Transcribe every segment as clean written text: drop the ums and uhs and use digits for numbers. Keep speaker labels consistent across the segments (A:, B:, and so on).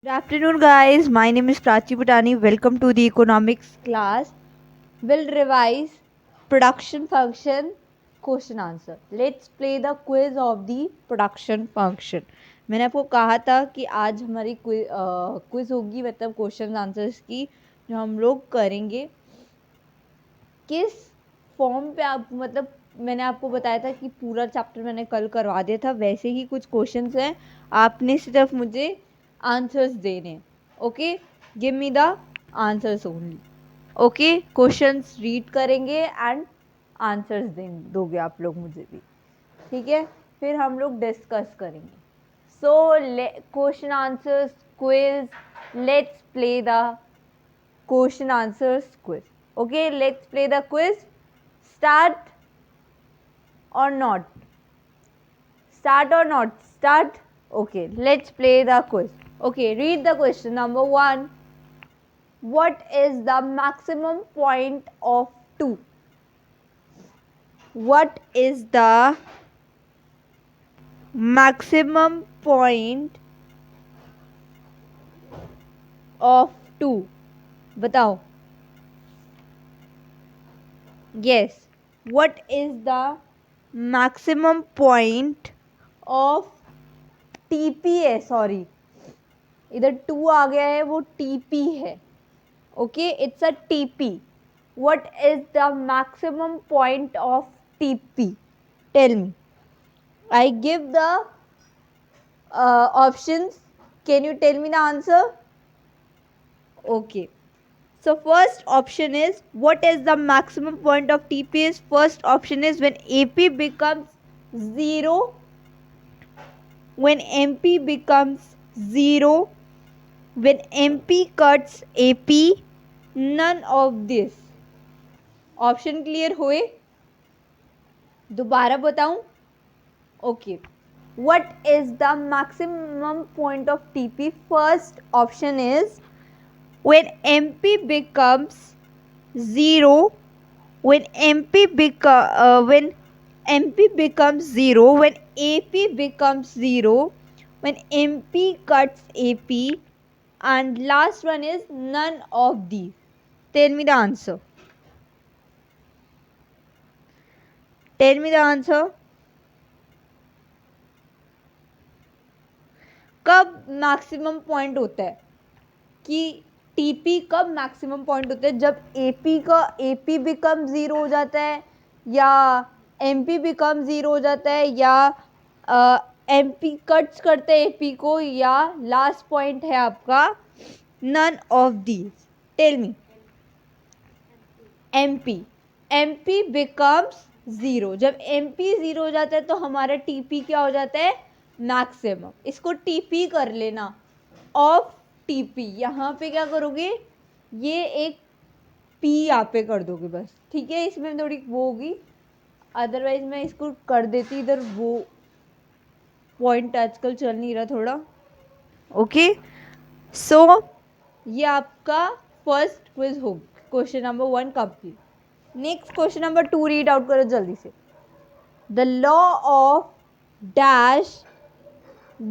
A: Good afternoon, guys. My name is Prachi Bhutani. Welcome to the economics class. We'll revise production function question answer. Let's play the quiz of the production function. मैंने आपको कहा था कि आज हमारी quiz होगी, मतलब question answers की, जो हम लोग करेंगे किस फॉर्म पे। आप मतलब मैंने आपको बताया था कि पूरा चैप्टर मैंने कल करवा दिया था, वैसे ही कुछ क्वेश्चंस हैं, आपने सिर्फ मुझे आंसर्स देने। Okay, give me the answers only. Okay, questions read करेंगे एंड आंसर्स दोगे आप लोग मुझे भी, ठीक है? फिर हम लोग डिस्कस करेंगे। So question answers quiz, let's play the question answers quiz. Okay, let's play the quiz. Start or not? Start or not? Start. Okay, let's play the quiz. Okay, read the question. Number 1. What is the maximum point of 2? What is the maximum point of 2? बताओ. Yes. What is the maximum point of TP है? Sorry, इधर 2 आ गया है, वो TP है. Okay, it's a TP. What is the maximum point of TP? Tell me. I give the options. Can you tell me the answer? Okay. So first option is, what is the maximum point of TP is, first option is when AP becomes 0, when MP becomes 0, when MP cuts AP, none of this. Option clear हुए? दोबारा बताऊं? Okay. What is the maximum point of TP? First option is when MP becomes 0, when MP becomes 0, when AP becomes 0, when MP cuts AP, and last one is none of these. Tell me the answer. Tell me the answer. कब maximum point होता है कि TP कब maximum point होता है? जब AP become 0 हो जाता है, या एमपी बिकम 0 हो जाता है, या एमपी कट्स करते हैं एपी को, या लास्ट पॉइंट है आपका none of these. Tell me. MP becomes 0. जब एमपी 0 हो जाता है तो हमारा टीपी क्या हो जाता है? मैक्सिमम. इसको टीपी कर लेना, ऑफ टीपी. यहाँ पे क्या करोगे? ये एक पी यहाँ पे कर दोगे बस, ठीक है? इसमें थोड़ी वो होगी, अदरवाइज मैं इसको कर देती इधर. वो पॉइंट आजकल चल नहीं रहा थोड़ा. ओके, सो ये आपका फर्स्ट क्विज हो, question number 1 complete. Next question number 2 read out करो जल्दी से. The law of dash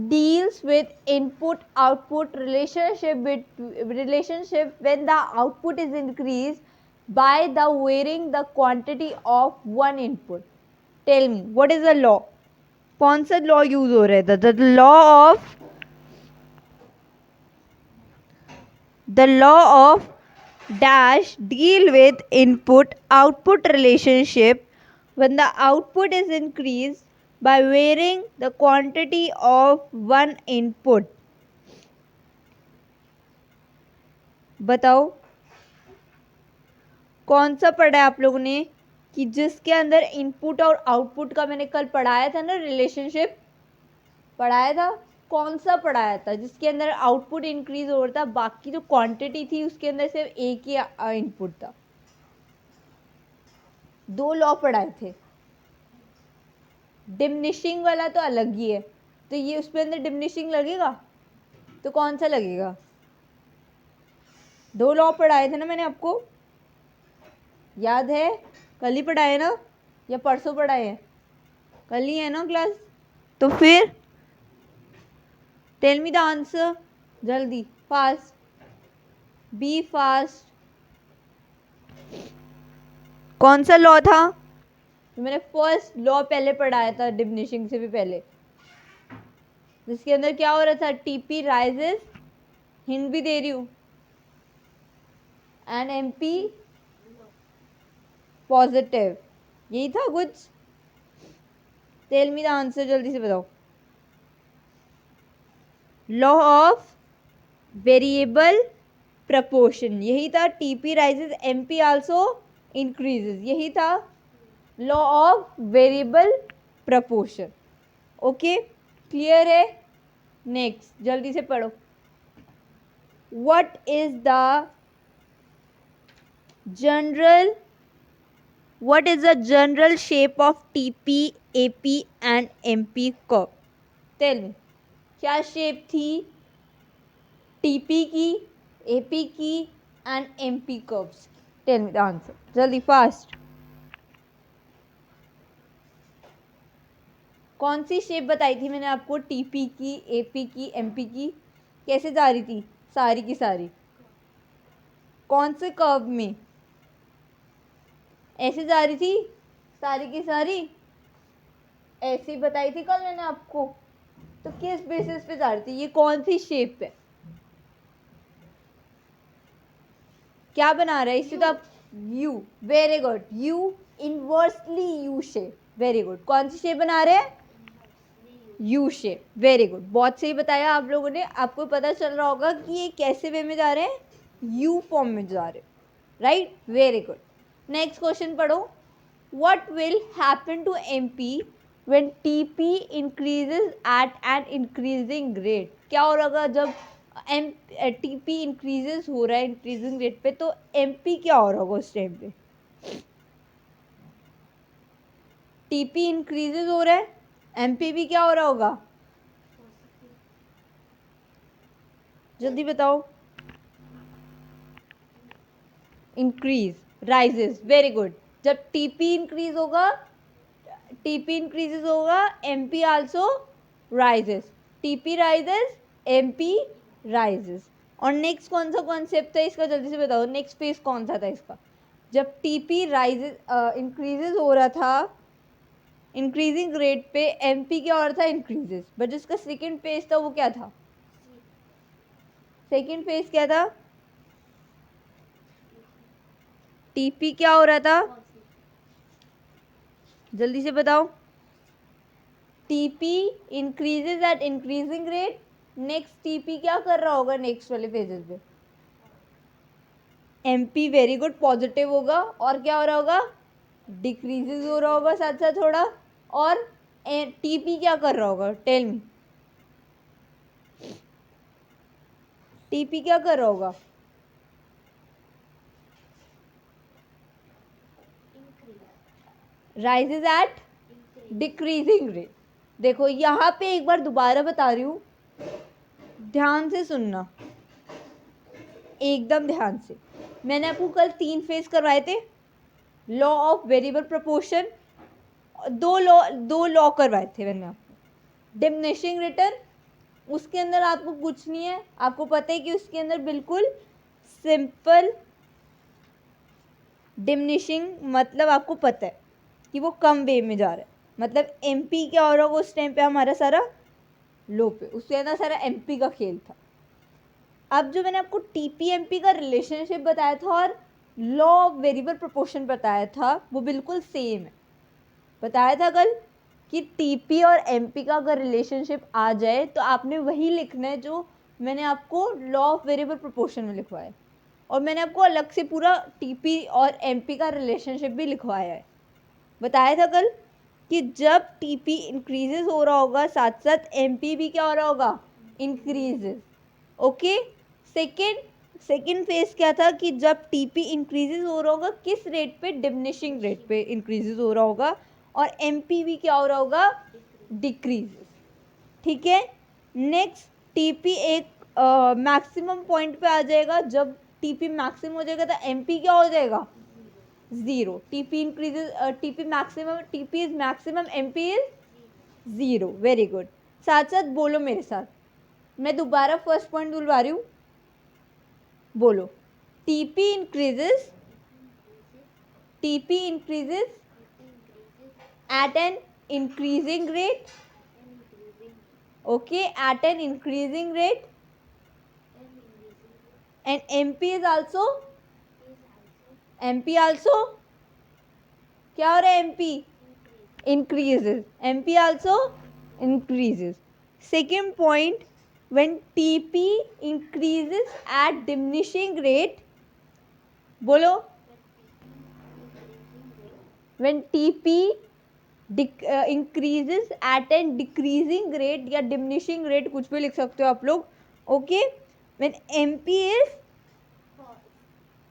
A: deals with input output relationship when the output is increased by the varying the quantity of one input. Tell me, what is the law? कौन सा law use हो रहा है? The law of dash deal with input output relationship when the output is increased by varying the quantity of one input. बताओ कौन सा पढ़ा है आप लोगों ने, कि जिसके अंदर इनपुट और आउटपुट का मैंने कल पढ़ाया था ना, रिलेशनशिप पढ़ाया था. कौन सा पढ़ाया था? जिसके अंदर आउटपुट इंक्रीज हो रहा था, बाकी जो क्वांटिटी थी उसके अंदर सिर्फ एक ही इनपुट था. 2 लॉ पढ़ाए थे. डिमिनिशिंग वाला तो अलग ही है, तो ये उसके अंदर डिमिनिशिंग लगेगा? तो कौन सा लगेगा? 2 लॉ पढ़ाए थे ना मैंने आपको, याद है? कल ही पढ़ाए ना, या परसों पढ़ाए हैं? कल ही है ना क्लास. तो फिर टेल मी द आंसर. जल्दी, फास्ट, बी फास्ट। कौन सा लॉ था जो मैंने फर्स्ट लॉ पहले पढ़ाया था डिमिनिशिंग से भी पहले, जिसके अंदर क्या हो रहा था, टीपी राइजेस, हिंट भी दे रही हूं, एंड एमपी पॉजिटिव, यही था कुछ। टेल मी द आंसर, जल्दी से बताओ। लॉ ऑफ वेरिएबल प्रपोर्शन, यही था। TP rises, MP also increases, यही था law of variable proportion. Okay, clear है। नेक्स्ट, जल्दी से पढ़ो। What is the general What is the general shape of TP, AP and MP curve? Tell me, क्या shape थी TP की, AP की and MP curves? Tell me the answer. जल्दी, fast. कौन सी शेप बताई थी मैंने आपको, TP की, AP की, MP की? कैसे जा रही थी सारी की सारी? कौन से कर्व में? ऐसे जा रही थी सारी की सारी? ऐसी बताई थी कल मैंने आपको। तो किस बेसिस पे जा रही थी? ये कौन सी शेप है? क्या बना रहा है इससे? तो आप you, very good, you, inversely U shape, very good. कौन सी शेप बना रहे हैं? यू शेप, वेरी गुड, बहुत सही बताया आप लोगों ने। आपको पता चल रहा होगा कि ये कैसे वे में जा रहे हैं, यू फॉर्म में जा रहे हैं, right, very good. Next question पढ़ो। What will happen to MP when TP increases at an increasing rate? क्या हो रहा जब एम टीपी इंक्रीजेस हो रहा है इंक्रीजिंग रेट पे, तो एमपी क्या हो रहा होगा उस टाइम पे? टीपी इंक्रीजेस हो रहा है, एमपी भी क्या हो रहा होगा? जल्दी बताओ। Increase, rises, very good. जब टीपी इंक्रीज होगा, टीपी इंक्रीजेस होगा, MP also rises, TP rises, MP rises. और नेक्स्ट कौन सा कॉन्सेप्ट था इसका, जल्दी से बताओ। नेक्स्ट फेज कौन सा था इसका? जब टीपी राइजेस इंक्रीजेस हो रहा था इंक्रीजिंग रेट पे, एमपी क्या हो रहा था? इंक्रीजेस। बट जिसका सेकेंड फेज था वो क्या था? सेकेंड फेज क्या था? टीपी क्या हो रहा था? जल्दी से बताओ। TP increases at increasing rate. Next TP क्या कर रहा होगा नेक्स्ट वाले फेजेस पे? एमपी, वेरी गुड, पॉजिटिव होगा। और क्या हो रहा होगा? डिक्रीजेज हो रहा होगा साथ साथ थोड़ा। और टीपी क्या कर रहा होगा? टेल मी, टीपी क्या कर रहा होगा? Rises eight decreasing rate. देखो यहाँ पे एक बार दोबारा बता रही हूँ, ध्यान से सुनना, एकदम ध्यान से। मैंने आपको कल 3 फेज करवाए थे, लॉ ऑफ वेरिएबल प्रोपोर्शन। दो लॉ करवाए थे मैंने आपको। डिमिनिशिंग रिटर्न, उसके अंदर आपको कुछ नहीं है, आपको पता है कि उसके अंदर बिल्कुल सिंपल डिमिनिशिंग, मतलब आपको पता है कि वो कम वे में जा रहा है। मतलब एमपी क्या हो रहा होगा उस टाइम पे हमारा सारा लो पे, उसके अंदर सारा एमपी का खेल था। अब जो मैंने आपको टीपीएमपी का रिलेशनशिप बताया था और लॉ ऑफ वेरिएबल प्रोपोर्शन बताया था, वो बिल्कुल सेम है। बताया था कल कि टीपी और एमपी का अगर रिलेशनशिप आ जाए तो आपने वही लिखना है जो मैंने आपको लॉ ऑफ वेरिएबल प्रोपोर्शन में लिखवाया। और मैंने आपको अलग से पूरा टीपी और एमपी का रिलेशनशिप भी लिखवाया है। बताया था कल कि जब टीपी इंक्रीजेस हो रहा होगा साथ साथ एमपी भी क्या हो रहा होगा? इंक्रीजेस। ओके, सेकेंड फेज क्या था कि जब टीपी इंक्रीजेस हो रहा होगा किस रेट पे? डिमिनिशिंग रेट पे इंक्रीजेस हो रहा होगा। और एमपी भी क्या हो रहा होगा? डिक्रीजेस। ठीक है। नेक्स्ट, टीपी एक मैक्सिमम पॉइंट पे आ जाएगा। जब टीपी मैक्सिमम हो जाएगा तो एमपी क्या हो जाएगा? Zero. TP increases, TP maximum, TP is maximum, MP is zero, very good. साथ साथ बोलो मेरे साथ, मैं दोबारा फर्स्ट पॉइंट बुलवा रही हूँ, बोलो। TP increases at an increasing rate. Okay, at an increasing rate. And MP is also क्या हो रहा है? MP increases. MP also increases. Second point, when TP increases at diminishing rate, बोलो। when TP increases at an decreasing rate या diminishing rate, कुछ भी लिख सकते हो आप लोग। okay, when MP is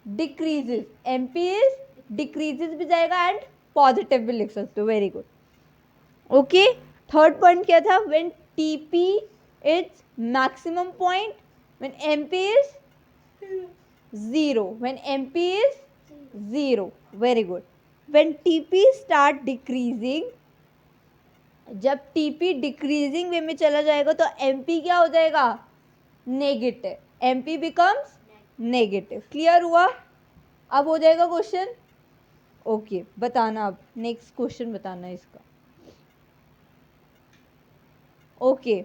A: decreases, MP is decreases भी जाएगा and positive भी लिख सकते हो। Very good. Okay, third point क्या था? when TP is maximum point, when MP is 0, when MP is 0, very good। when TP start decreasing, जब TP decreasing वे में चला जाएगा तो MP क्या हो जाएगा? Negative. MP becomes negative. Clear हुआ? अब हो जाएगा क्वेश्चन। ओके, बताना अब नेक्स्ट क्वेश्चन बताना इसका। ओके,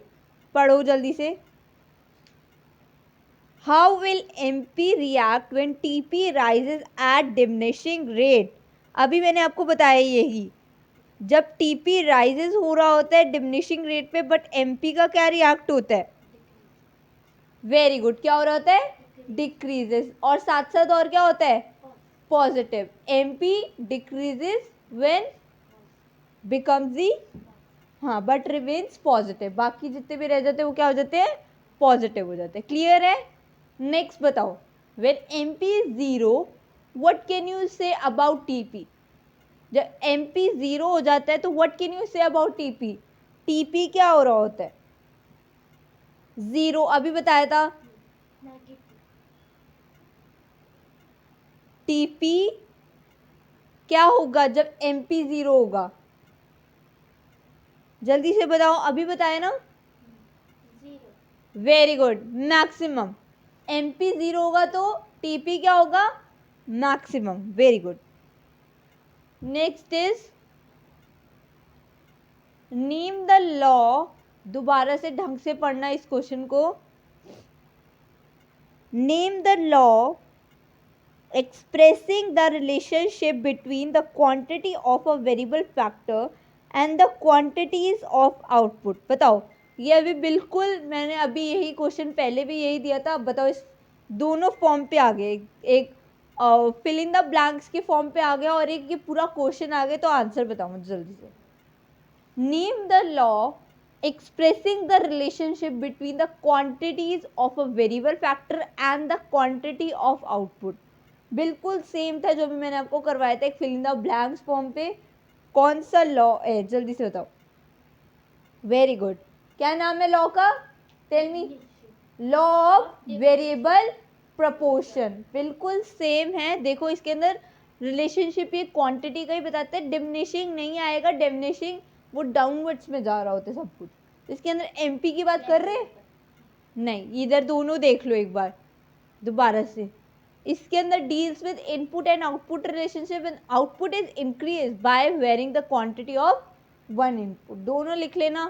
A: पढ़ो जल्दी से। How will MP react when TP rises at diminishing rate? अभी मैंने आपको बताया यही, जब TP राइजेस हो रहा होता है डिमिनिशिंग रेट पे, बट MP का क्या रिएक्ट होता है? Very good. क्या हो रहा होता है? डिक्रीजेस। और साथ साथ और क्या होता है? Positive. MP decreases when becomes the, हाँ, बट रिमेन्स पॉजिटिव। बाकी जितने भी रह जाते हैं वो क्या हो जाते हैं? पॉजिटिव हो जाते हैं। क्लियर है? नेक्स्ट बताओ। When MP is 0, what can you say about TP? जब MP 0 हो जाता है तो what can you say about TP? TP क्या हो रहा होता है? 0। अभी बताया था। TP क्या होगा जब MP 0 होगा? जल्दी से बताओ, अभी बताया ना। Very good, maximum. MP 0 होगा तो TP क्या होगा? Maximum. Very good. Next is name the law. दोबारा से ढंग से पढ़ना इस क्वेश्चन को। Name the law expressing the relationship between the quantity of a variable factor and the quantities of output। बताओ, ये अभी बिल्कुल मैंने अभी यही क्वेश्चन पहले भी यही दिया था। अब बताओ, इस दोनों फॉर्म पे आ गए, एक फिल इन द ब्लैंक्स के फॉर्म पे आ गया और एक ये पूरा क्वेश्चन आ गया। तो आंसर बताओ मुझे जल्दी से। Name the law expressing the relationship between the quantities of a variable factor and the quantity of output। बिल्कुल सेम था जो भी मैंने आपको करवाया था एक fill in the blanks form पे। कौन सा लॉ है? जल्दी से बताओ। Very good. क्या नाम है लॉ का? Tell me. Law of variable proportion. बिल्कुल सेम है। देखो इसके अंदर रिलेशनशिप ये क्वांटिटी का ही बताते हैं, डिमिनिशिंग नहीं आएगा। डिमिनिशिंग वो डाउनवर्ड्स में जा रहा होता है सब कुछ। इसके अंदर MP की बात कर रहे हैं नहीं, इधर दोनों देख लो एक बार दोबारा से। इसके अंदर deals with input and output relationship and output is increase by varying the quantity of one input. दोनों लिख लेना,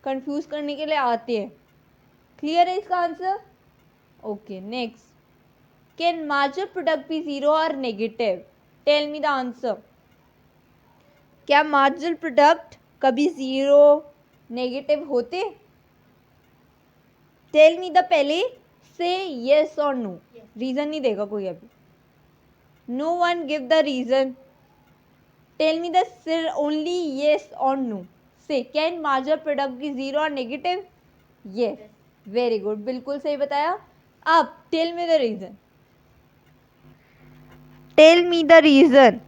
A: कंफ्यूज करने के लिए आते हैं। क्लियर है इसका answer? Okay, next. Can marginal product be 0 और negative? Tell me the answer. क्या मार्जिनल प्रोडक्ट कभी 0 नेगेटिव होते? टेल मी द पहले से येस और नो। रीजन नहीं देगा कोई अभी। No one give the reason. Tell me the sir only yes और no. Say can marginal product be 0 और नेगेटिव? यस, वेरी गुड, बिल्कुल सही बताया। अब tell me the reason. Tell me the reason.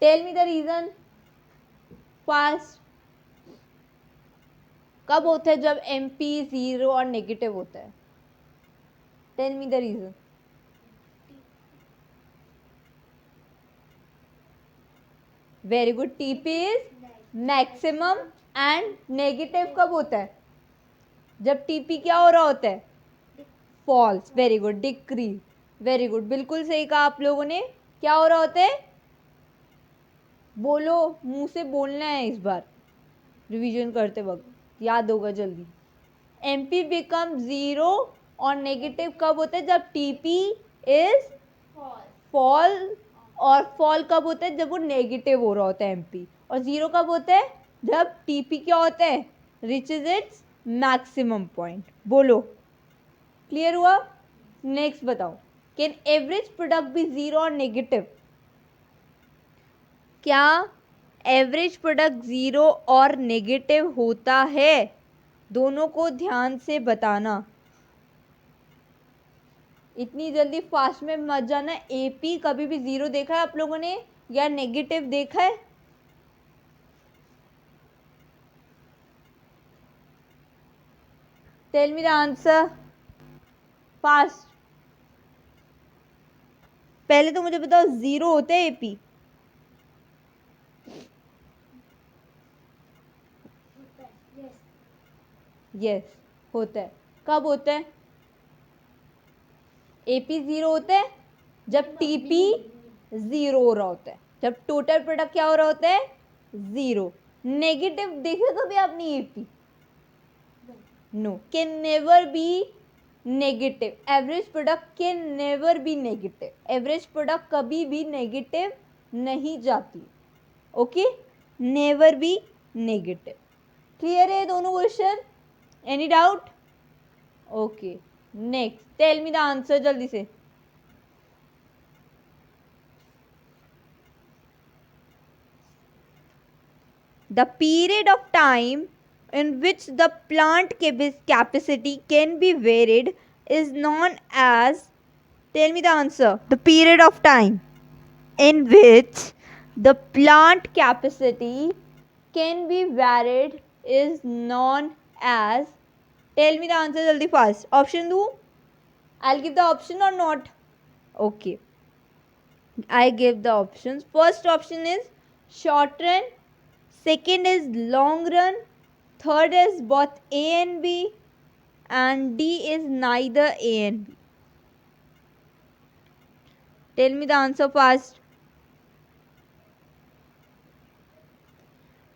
A: Tell me the reason fast. कब होता है? जब MP 0 और नेगेटिव होता है। Tell me the reason. Very good. TP is maximum and negative कब होता है? जब टीपी क्या हो रहा होता है? Falls. Very good. Decrease. Very good, बिल्कुल सही कहा आप लोगों ने। क्या हो रहा होता है? बोलो, मुंह से बोलना है इस बार रिवीजन करते वक्त, याद होगा जल्दी। एमपी बिकम जीरो और नेगेटिव कब होता है? जब टीपी इज फॉल। और फॉल कब होता है? जब वो नेगेटिव हो रहा होता है एमपी। और जीरो कब होता है? जब टीपी क्या होता है? Reaches its maximum point. बोलो, क्लियर हुआ? नेक्स्ट बताओ, can average product be zero और नेगेटिव? क्या एवरेज प्रोडक्ट जीरो और नेगेटिव होता है? दोनों को ध्यान से बताना, इतनी जल्दी फास्ट में मत जाना। एपी कभी भी जीरो देखा है आप लोगों ने या नेगेटिव देखा है? Tell me the answer fast. पहले तो मुझे बताओ, जीरो होते हैं एपी? यस होता है। कब होता है? एपी जीरो होता है जब टीपी जीरो हो रहा होता है, जब टोटल प्रोडक्ट क्या हो रहा होता है? जीरो। नेगेटिव देखे कभी आपने AP? No, can never be negative. Average product can never be negative. Average product कभी भी नेगेटिव नहीं जाती। Okay, never be negative. Clear है दोनों question? Any doubt? Okay, next tell me the answer जल्दी से। The period of time in which the plant capacity can be varied is known as, tell me the answer, the period of time in which the plant capacity can be varied is known as, tell me the answer jaldi fast. Option do? I'll give the option or not? Okay, I give the options. First option is short run, second is long run, third is both A and B, and D is neither A and B. Tell me the answer fast.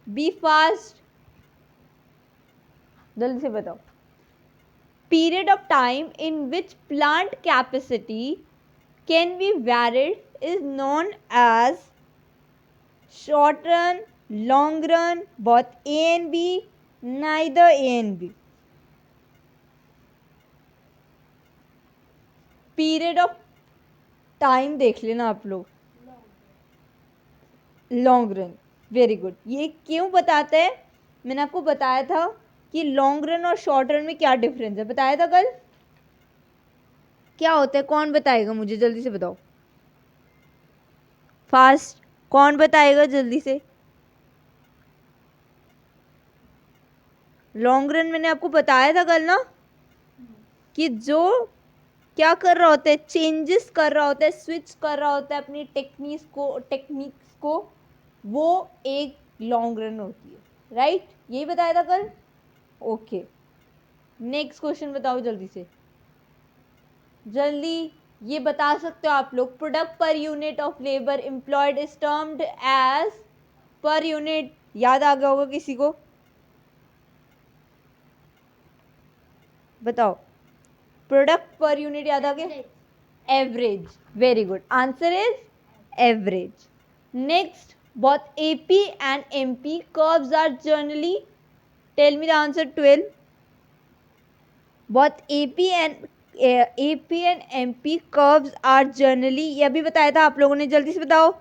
A: Be fast. जल्दी से बताओ। Period of time in which plant capacity can be varied is known as short run, long run, both A and B, neither A and B. Period of time देख लेना आप लोग। Long run. Very good. ये क्यों बताता है? मैंने आपको बताया था कि लॉन्ग रन और शॉर्ट रन में क्या डिफरेंस है, बताया था कल। क्या होता है? कौन बताएगा मुझे? जल्दी से बताओ फास्ट। कौन बताएगा जल्दी से? लॉन्ग रन मैंने आपको बताया था कल ना, कि जो क्या कर रहा होता है, चेंजेस कर रहा होता है, स्विच कर रहा होता है अपनी टेक्निक्स को, वो एक लॉन्ग रन होती है। राइट, यही बताया था कल। ओके, नेक्स्ट क्वेश्चन बताओ जल्दी से, जल्दी। ये बता सकते हो आप लोग, product per unit of labour employed is termed as, per unit याद आ गया होगा किसी को? बताओ, प्रोडक्ट पर यूनिट याद आ गया? Average. Very good, answer is average. Next, both AP and MP curves are generally, tell me the answer 12. both AP and MP curves are generally, यह भी बताया था आप लोगों ने, जल्दी से बताओ।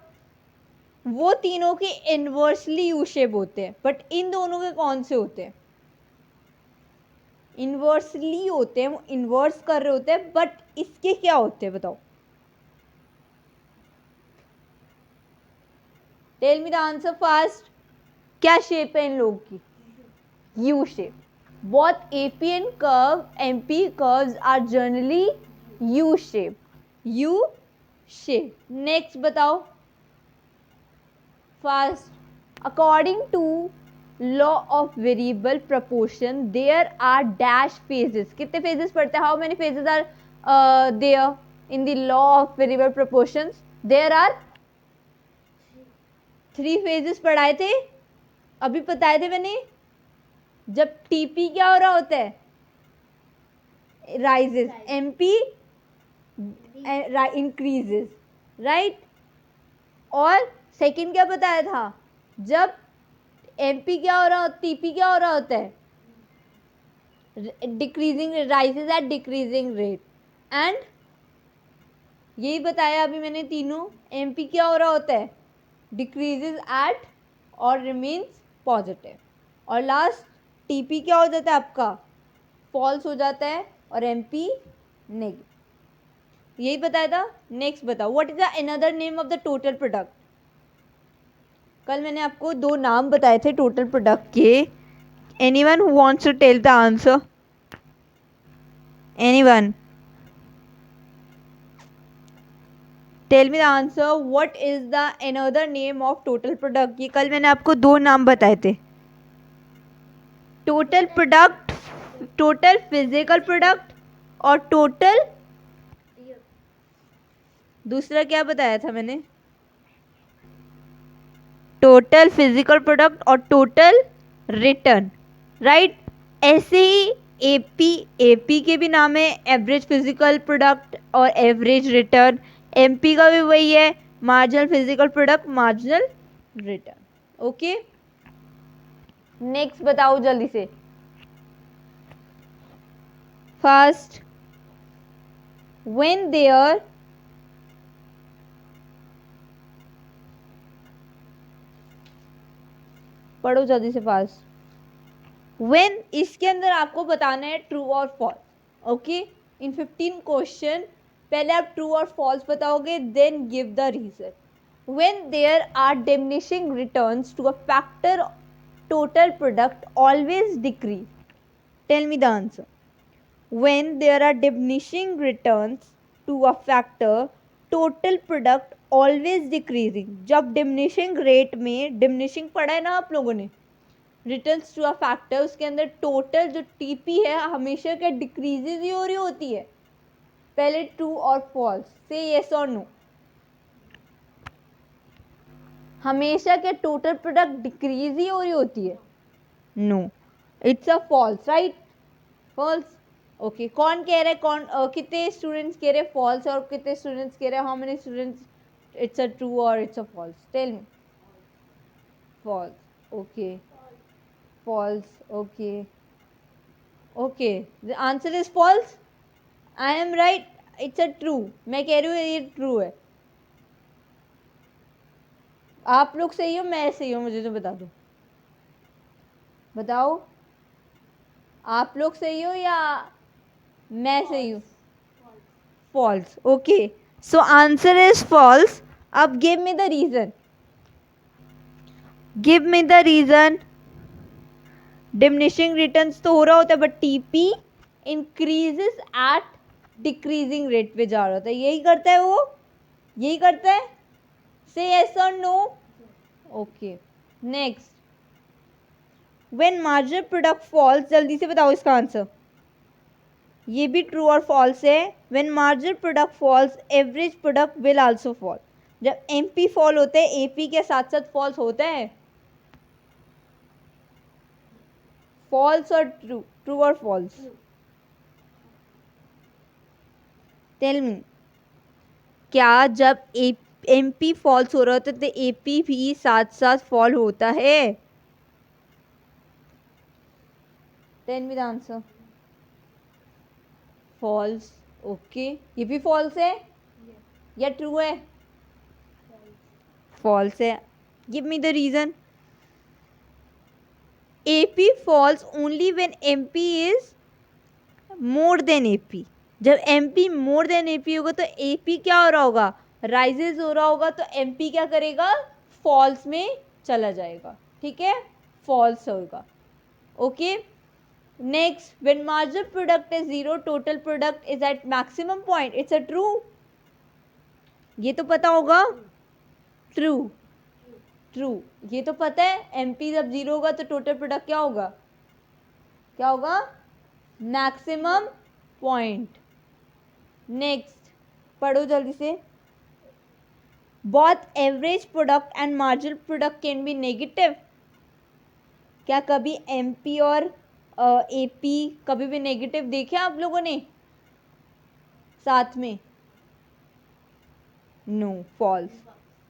A: वो तीनों के इनवर्सली यू शेप होते हैं, बट इन दोनों के कौन से होते हैं? इनवर्सली होते हैं, वो इन्वर्स कर रहे होते हैं, बट इसके क्या होते हैं बताओ? Tell me the answer fast. क्या शेप है इन लोगों की? U shape. both AP and MP curves are generally U shape. U shape. Next बताओ फास्ट। According to law of variable proportion there are dash phases. कितने फेजेस पढ़ते हैं? How many phases are there in the law of variable proportions? There are 3 phases पढ़ाए थे, अभी बताए थे मैंने. जब टीपी क्या हो रहा होता है? राइजेस. MP increases, right. और सेकंड क्या बताया था? जब एमपी क्या हो रहा होता, टीपी क्या हो रहा होता है? Decreasing, rises at decreasing rate. And यही बताया अभी मैंने तीनों. एमपी क्या हो रहा होता है? डिक्रीजेस एट और रिमेन्स पॉजिटिव. और लास्ट टीपी क्या हो जाता है आपका? फॉल्स हो जाता है. और एमपी नेगेटिव. यही बताया था. नेक्स्ट बताओ, what is the another name of the total product? कल मैंने आपको 2 नाम बताए थे टोटल प्रोडक्ट के. Anyone who wants to tell the answer? Anyone? Tell me the answer. What is the another name of total product? ये कल मैंने आपको 2 नाम बताए थे. Total product, total physical product और टोटल, दूसरा क्या बताया था मैंने? टोटल फिजिकल प्रोडक्ट और टोटल रिटर्न, राइट. ऐसे ही एपी, एपी के भी नाम है एवरेज फिजिकल प्रोडक्ट और एवरेज रिटर्न. एमपी का भी वही है, marginal physical product, marginal return. Okay, next बताओ जल्दी से, फास्ट. व्हेन देयर पढ़ो जल्दी से फास्ट. व्हेन, इसके अंदर आपको बताना है ट्रू और फॉल्स. ओके, इन 15 क्वेश्चन पहले आप ट्रू और फॉल्स बताओगे, then give the reason. When there are diminishing returns to a factor total product always decrease. Tell me the answer. When there are diminishing returns to a factor total product always decreasing. जब diminishing rate में, diminishing पढ़ा है ना आप लोगों ने, returns to a factor, उसके अंदर टोटल जो टीपी है हमेशा क्या डिक्रीजेज ही हो रही होती है. पहले ट्रू और फॉल्स, से यस और नो. हमेशा क्या टोटल प्रोडक्ट डिक्रीज ही हो रही होती है? No, it's a false, right. False. Okay, कौन कह रहे हैं? कौन कितने स्टूडेंट्स कह रहे हैं फॉल्स और कितने स्टूडेंट्स कह रहे हैं, how many students it's a true और it's a false? Tell me. False. Okay, false. Okay, okay, the answer is false. I am right. It's a true. मैं कह रही हूँ ये ट्रू है. आप लोग सही हो, मैं सही हूँ? मुझे तो बता दो, बताओ. आप लोग सही हो या मैं सही हूँ? False. Okay, so answer is false. अब give me the reason. Give me the reason. Diminishing returns तो हो रहा होता है, but TP increases at decreasing rate पे जा रहा होता है. यही करता है वो, यही करता है. से यस और no. Okay, next. When marginal product falls, जल्दी से बताओ इसका आंसर. ये भी ट्रू और फॉल्स है. When marginal product falls average product will also fall. जब एमपी फॉल होते हैं, एपी के साथ साथ फॉल्स होता है. फॉल्स और ट्रू, ट्रू और फॉल्स? Tell me. क्या जब एमपी फॉल्स हो रहा होता है तो एपी भी साथ साथ फॉल होता है? Tell me the answer. False. Okay, ये भी फॉल्स है या ट्रू है? फॉल्स है. Give me the reason. AP falls only when MP is more than AP. जब MP more than AP होगा तो AP क्या हो रहा होगा? राइजेज हो रहा होगा. तो MP क्या करेगा? फॉल्स में चला जाएगा. ठीक है, फॉल्स होगा. Okay, next. When marginal product is zero, total product is at maximum point. It's a true. ये तो पता होगा. ट्रू. ट्रू। ये तो पता है, एमपी जब 0 होगा तो टोटल प्रोडक्ट क्या होगा, क्या होगा, मैक्सिमम पॉइंट। नेक्स्ट पढ़ो जल्दी से। Both average product and marginal product can be negative. क्या कभी एमपी और एपी कभी भी नेगेटिव देखे आप लोगों ने साथ में? No, false.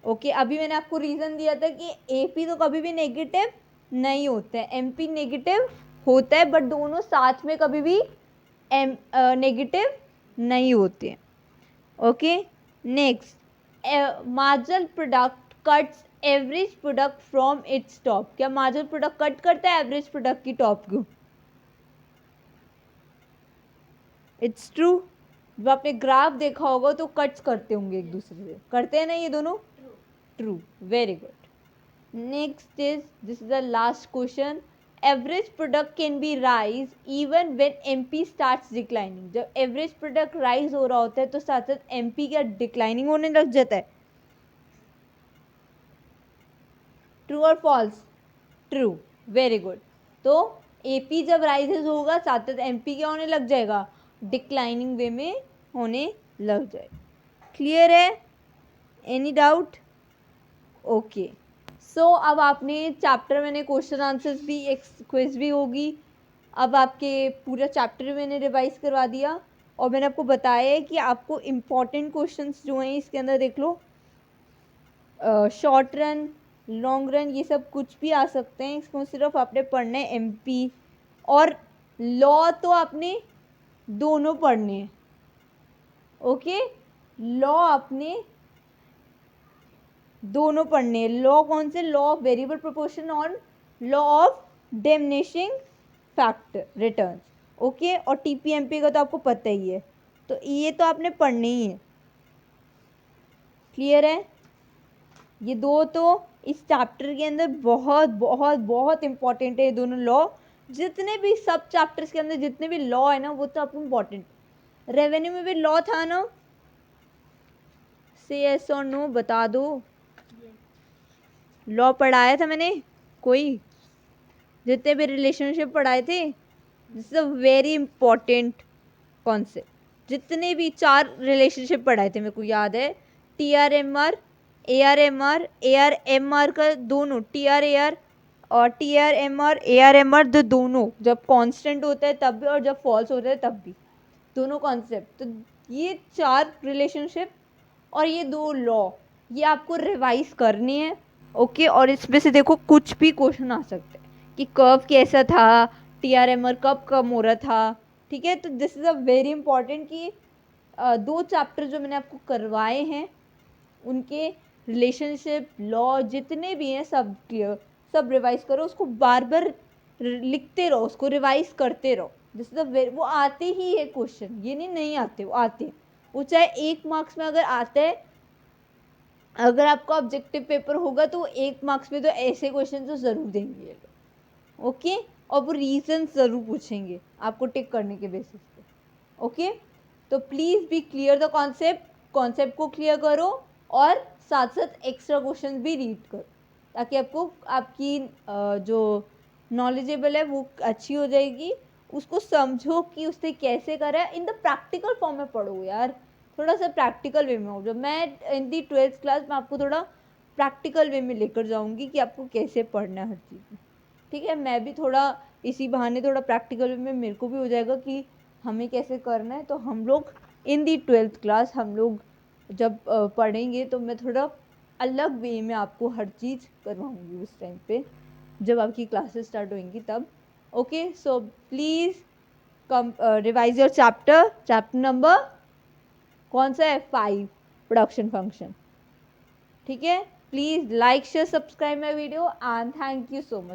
A: ओके, अभी मैंने आपको रीजन दिया था कि एपी तो कभी भी नेगेटिव नहीं होता है, एमपी नेगेटिव होता है, बट दोनों साथ में कभी भी नेगेटिव नहीं होते। Okay, next marginal product cuts average product from its top. क्या मार्जिनल प्रोडक्ट कट करता है एवरेज प्रोडक्ट की टॉप को? It's true. जब आपने ग्राफ देखा होगा तो कट्स करते होंगे एक दूसरे से, करते हैं ना ये दोनों? True, very good. Next is, this is the last question, average product can be rise even when MP starts declining. जब एवरेज प्रोडक्ट राइज हो रहा होता है तो साथ साथ एमपी क्या डिक्लाइनिंग होने लग जाता है? ट्रू और फॉल्स? True, very good. तो एपी जब राइजेज होगा साथ साथ एमपी क्या होने लग जाएगा, डिक्लाइनिंग वे में होने लग जाएगा। क्लियर है? Any doubt? ओके, सो अब आपने चैप्टर, मैंने क्वेश्चन आंसर्स भी, एक क्विज भी होगी, अब आपके पूरा चैप्टर मैंने रिवाइज करवा दिया और मैंने आपको बताया है कि आपको इम्पॉर्टेंट क्वेश्चंस जो हैं इसके अंदर देख लो, शॉर्ट रन, लॉन्ग रन, ये सब कुछ भी आ सकते हैं, इसको सिर्फ आपने पढ़ना है एमपी और लॉ, तो आपने दोनों पढ़ने हैं। ओके, लॉ आपने दोनों पढ़ने हैं। लॉ कौन से? लॉ ऑफ वेरिएबल प्रोपोर्शन और law of diminishing factor returns. Okay, और टीपीएमपी का तो आपको पता ही है, तो ये तो आपने पढ़ने ही है। क्लियर है? ये दो तो इस चैप्टर के अंदर बहुत बहुत बहुत इंपॉर्टेंट है, ये दोनों लॉ। जितने भी सब चैप्टर्स के अंदर जितने भी लॉ है ना वो तो आपको इम्पॉर्टेंट। रेवेन्यू में भी लॉ था ना? से यस और नो बता दो। लॉ पढ़ाया था मैंने कोई? जितने भी रिलेशनशिप पढ़ाए थे, this is a very important concept. जितने भी 4 रिलेशनशिप पढ़ाए थे मेरे को याद है, T R M R, A R M R, A R M R का दोनों, टी आर ए आर और T R M R, A R M R, दोनों जब कांस्टेंट होता है तब भी और जब फॉल्स होता है तब भी, दोनों कॉन्सेप्ट। तो ये 4 रिलेशनशिप और ये 2 लॉ, ये आपको रिवाइज करनी है। ओके, और इसमें से देखो कुछ भी क्वेश्चन आ सकते हैं कि कर्व कैसा था, टीआरएमआर कब कम हो रहा था। ठीक है, तो this is a very important कि 2 चैप्टर जो मैंने आपको करवाए हैं उनके रिलेशनशिप, लॉ जितने भी हैं सब क्लियर, सब रिवाइज करो, उसको बार बार लिखते रहो, उसको रिवाइज करते रहो। दिस इज अ, वो आते ही है क्वेश्चन, ये नहीं आते, वो आते हैं। वो चाहे 1 मार्क्स में अगर आता है, अगर आपका ऑब्जेक्टिव पेपर होगा तो 1 मार्क्स में तो ऐसे क्वेश्चन तो ज़रूर देंगे ये लोग। ओके, और वो रीजन ज़रूर पूछेंगे आपको टिक करने के बेसिस पे। ओके, तो please be clear the concept को क्लियर करो और साथ साथ एक्स्ट्रा क्वेश्चन भी रीड करो, ताकि आपको आपकी जो नॉलेजेबल है वो अच्छी हो जाएगी। उसको समझो कि उससे कैसे करा है, इन द प्रैक्टिकल फॉर्म में पढ़ो यार, थोड़ा सा प्रैक्टिकल वे में हो। जब मैं इन दी 12th क्लास में आपको थोड़ा प्रैक्टिकल वे में लेकर जाऊंगी कि आपको कैसे पढ़ना है हर चीज़। ठीक है, मैं भी थोड़ा इसी बहाने थोड़ा प्रैक्टिकल वे में मेरे को भी हो जाएगा कि हमें कैसे करना है। तो हम लोग इन दी 12th क्लास हम लोग जब पढ़ेंगे तो मैं थोड़ा अलग वे में आपको हर चीज़ करवाऊँगी उस टाइम पे जब आपकी क्लासेस स्टार्ट होंगी तब। Okay, so please come revise your chapter number कौन सा है? 5, प्रोडक्शन फंक्शन। ठीक है, please like share subscribe my video and thank you so much.